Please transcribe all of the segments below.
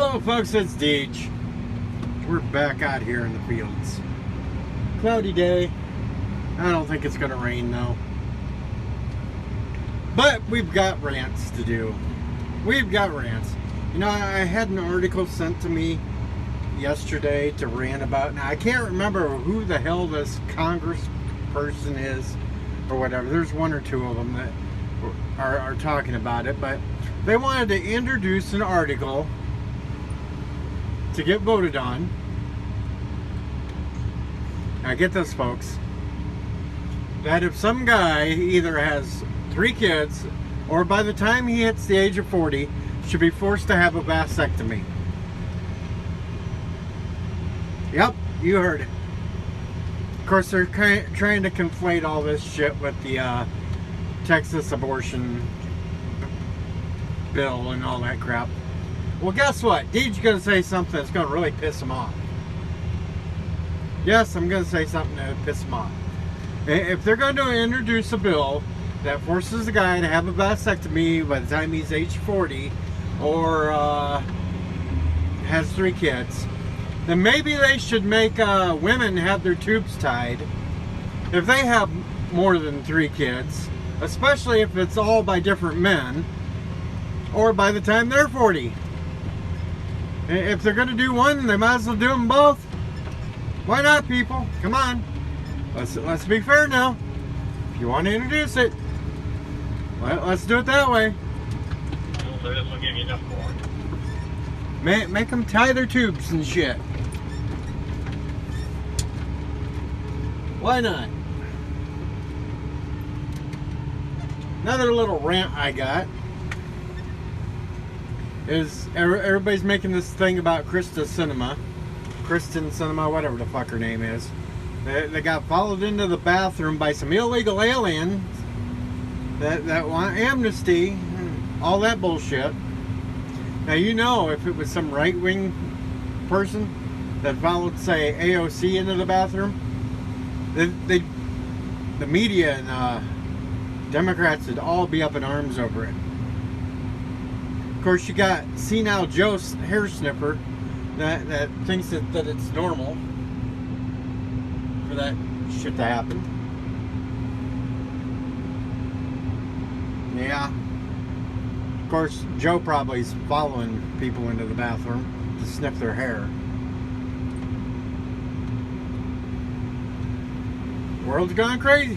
Hello folks, it's Deej. We're back out here in the fields. Cloudy day. I don't think it's gonna rain though. But we've got rants to do. We've got rants. You know, I had an article sent to me yesterday to rant about. Now I can't remember who the hell this Congress person is or whatever. There's one or two of them that are talking about it, but they wanted to introduce an article to get voted on. Now get this, folks, that if some guy either has 3 kids or by the time he hits the age of 40 should be forced to have a vasectomy. Yep, you heard it. Of course, they're trying to conflate all this shit with the Texas abortion bill and all that crap. Well, guess what? Deej's going to say something that's going to really piss him off. Yes, I'm going to say something that will piss him off. If they're going to introduce a bill that forces a guy to have a vasectomy by the time he's age 40 or has 3 kids, then maybe they should make women have their tubes tied if they have more than 3 kids, especially if it's all by different men, or by the time they're 40. If they're going to do one, they might as well do them both. Why not, people? Come on. Let's be fair now. If you want to introduce it, let's do it that way. So this will give you enough more. Make them tie their tubes and shit. Why not? Another little rant I got is everybody's making this thing about Kristen Cinema, whatever the fuck her name is. They got followed into the bathroom by some illegal aliens that want amnesty, all that bullshit. Now, you know, if it was some right-wing person that followed, say, AOC into the bathroom, the media and Democrats would all be up in arms over it. Of course, you got senile Joe hair sniffer that thinks that it's normal for that shit to happen. Yeah. Of course, Joe probably's following people into the bathroom to sniff their hair. World's gone crazy.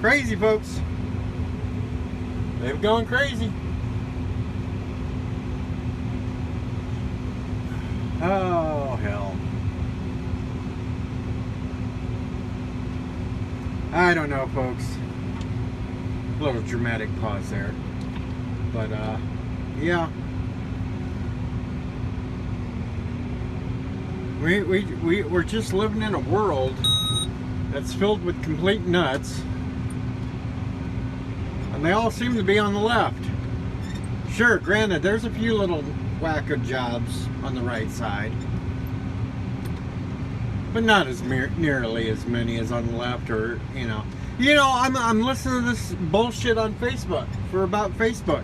Crazy, folks. They've gone crazy. Oh, hell. I don't know, folks. A little dramatic pause there. But, yeah. We're just living in a world that's filled with complete nuts. And they all seem to be on the left. Sure, granted, there's a few little wacko jobs on the right side, but not as nearly as many as on the left. Or you know, I'm listening to this bullshit on Facebook about Facebook.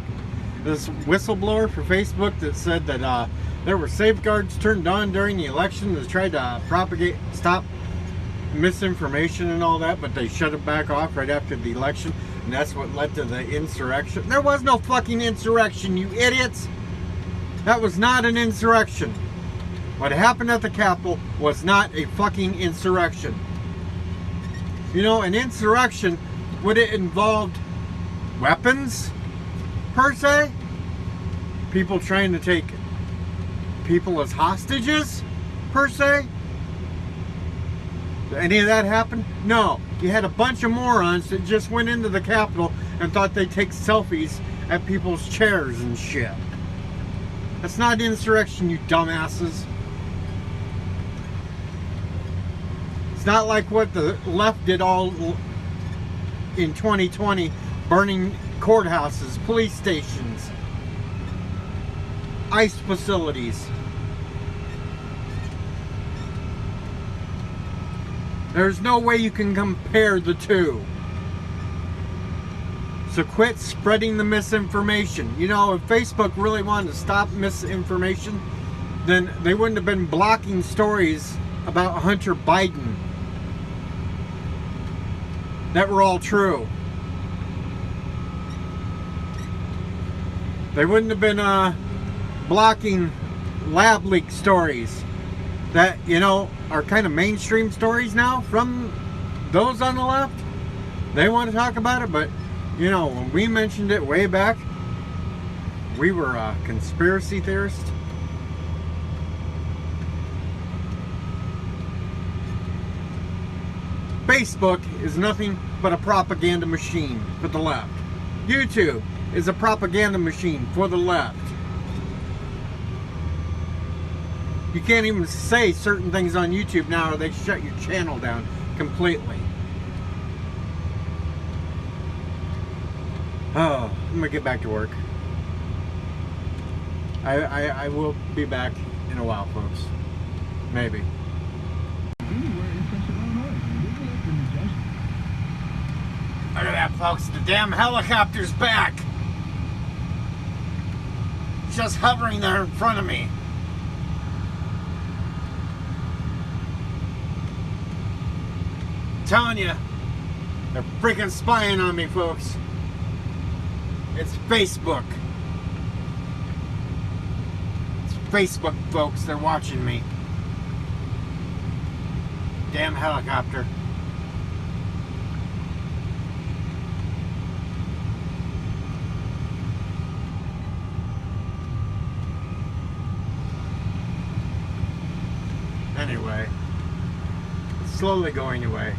This whistleblower for Facebook that said that there were safeguards turned on during the election to try to stop misinformation and all that, but they shut it back off right after the election, and that's what led to the insurrection. There was no fucking insurrection, you idiots. That was not an insurrection. What happened at the Capitol was not a fucking insurrection. You know, an insurrection, would it involved weapons, per se? People trying to take people as hostages, per se? Did any of that happen? No. You had a bunch of morons that just went into the Capitol and thought they'd take selfies at people's chairs and shit. That's not insurrection, you dumbasses. It's not like what the left did all in 2020, burning courthouses, police stations, ICE facilities. There's no way you can compare the two. So quit spreading the misinformation. You know, if Facebook really wanted to stop misinformation, then they wouldn't have been blocking stories about Hunter Biden that were all true. They wouldn't have been blocking lab leak stories that, you know, are kind of mainstream stories now from those on the left. They want to talk about it, but, you know, when we mentioned it way back, we were a conspiracy theorist. Facebook is nothing but a propaganda machine for the left. YouTube is a propaganda machine for the left. You can't even say certain things on YouTube now or they shut your channel down completely. Oh, I'm gonna get back to work. I will be back in a while, folks. Maybe. Look at that, folks. The damn helicopter's back. Just hovering there in front of me. I'm telling you, they're freaking spying on me, folks. It's Facebook. It's Facebook, folks. They're watching me. Damn helicopter. Anyway, it's slowly going away.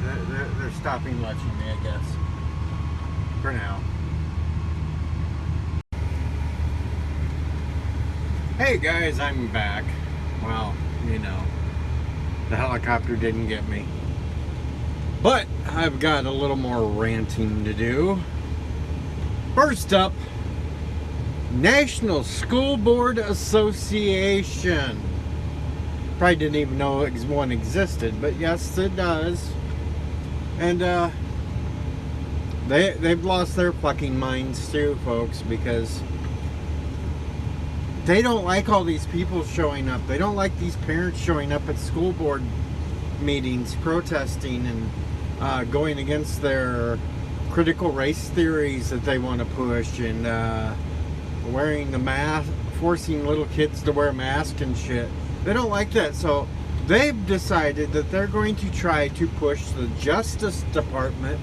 They're stopping watching me, I guess. For now. Hey guys, I'm back. Well, you know, the helicopter didn't get me. But I've got a little more ranting to do. First up, National School Board Association. Probably didn't even know one existed, but yes, it does. And they've lost their fucking minds too, folks, because they don't like all these people showing up. They don't like these parents showing up at school board meetings, protesting and going against their critical race theories that they want to push, and wearing the mask, forcing little kids to wear masks and shit. They don't like that, so they've decided that they're going to try to push the Justice Department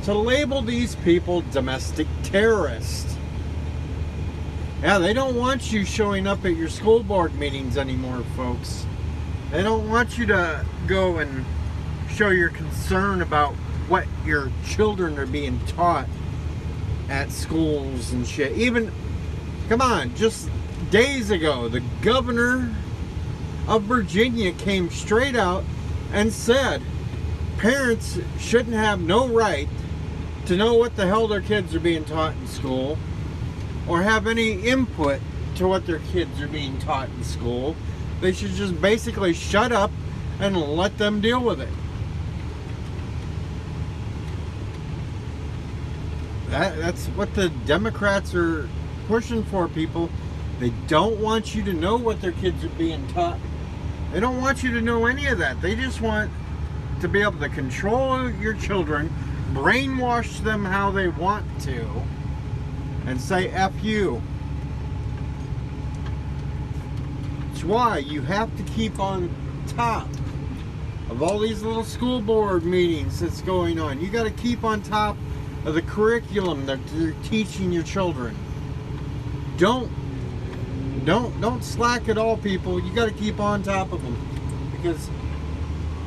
to label these people domestic terrorists. Yeah, they don't want you showing up at your school board meetings anymore, folks. They don't want you to go and show your concern about what your children are being taught at schools and shit. Even, come on, just days ago, the governor of Virginia came straight out and said parents shouldn't have no right to know what the hell their kids are being taught in school or have any input to what their kids are being taught in school. They should just basically shut up and let them deal with it. That's what the Democrats are pushing for, people. They don't want you to know what their kids are being taught. They don't want you to know any of that. They just want to be able to control your children, brainwash them how they want to, and say F you. That's why you have to keep on top of all these little school board meetings that's going on. You got to keep on top of the curriculum that they're teaching your children. Don't slack at all, people. You got to keep on top of them, because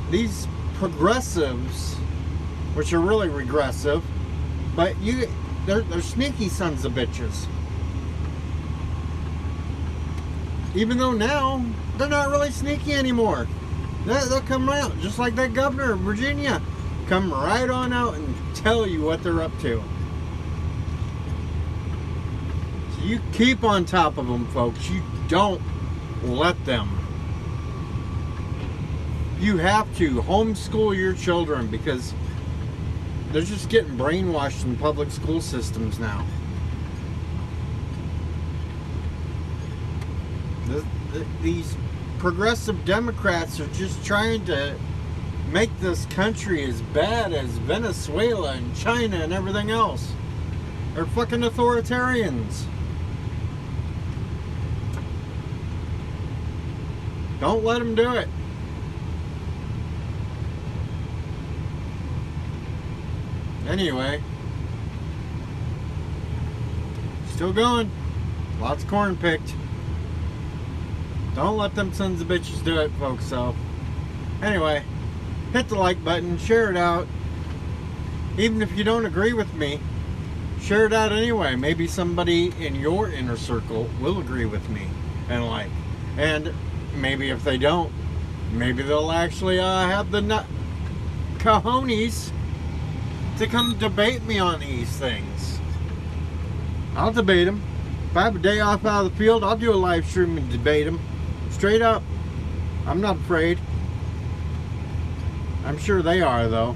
these progressives, which are really regressive, but they're sneaky sons of bitches. Even though now they're not really sneaky anymore. They'll come out just like that governor of Virginia, come right on out and tell you what they're up to. You keep on top of them, folks. You don't let them. You have to homeschool your children, because they're just getting brainwashed in public school systems now. these progressive Democrats are just trying to make this country as bad as Venezuela and China and everything else. They're fucking authoritarians. Don't let them do it. Anyway, still going. Lots of corn picked. Don't let them sons of bitches do it, folks. So, anyway, hit the like button, share it out. Even if you don't agree with me, share it out anyway. Maybe somebody in your inner circle will agree with me and like. And maybe if they don't, maybe they'll actually have the cojones to come debate me on these things. I'll debate them. If I have a day off out of the field, I'll do a live stream and debate them. Straight up. I'm not afraid. I'm sure they are, though.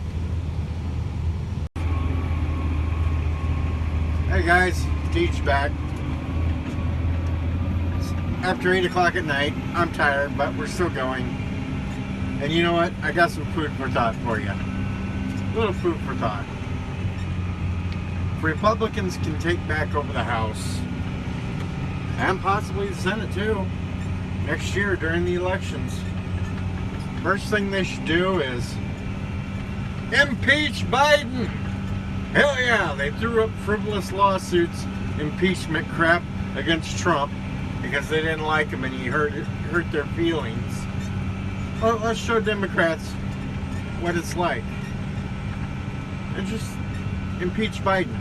Hey guys, Teach back. It's after 8 o'clock at night. I'm tired, but we're still going. And you know what? I got some food for thought for you. A little food for thought. If Republicans can take back over the House, and possibly the Senate too, next year during the elections, first thing they should do is impeach Biden. Hell yeah, they threw up frivolous lawsuits, impeachment crap against Trump because they didn't like him and he hurt their feelings. Well, let's show Democrats what it's like. And just impeach Biden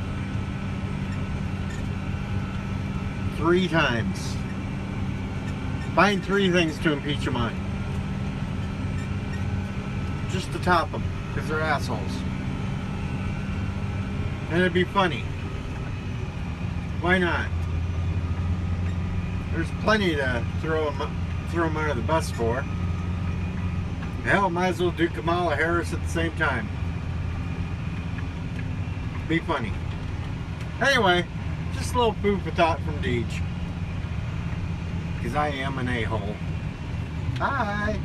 3 times. Find 3 things to impeach him on. Just to top them, because they're assholes. And it'd be funny. Why not? There's plenty to throw them under the bus for. Hell, might as well do Kamala Harris at the same time. Be funny. Anyway, just a little food for thought from Deej. Because I am an a-hole. Bye.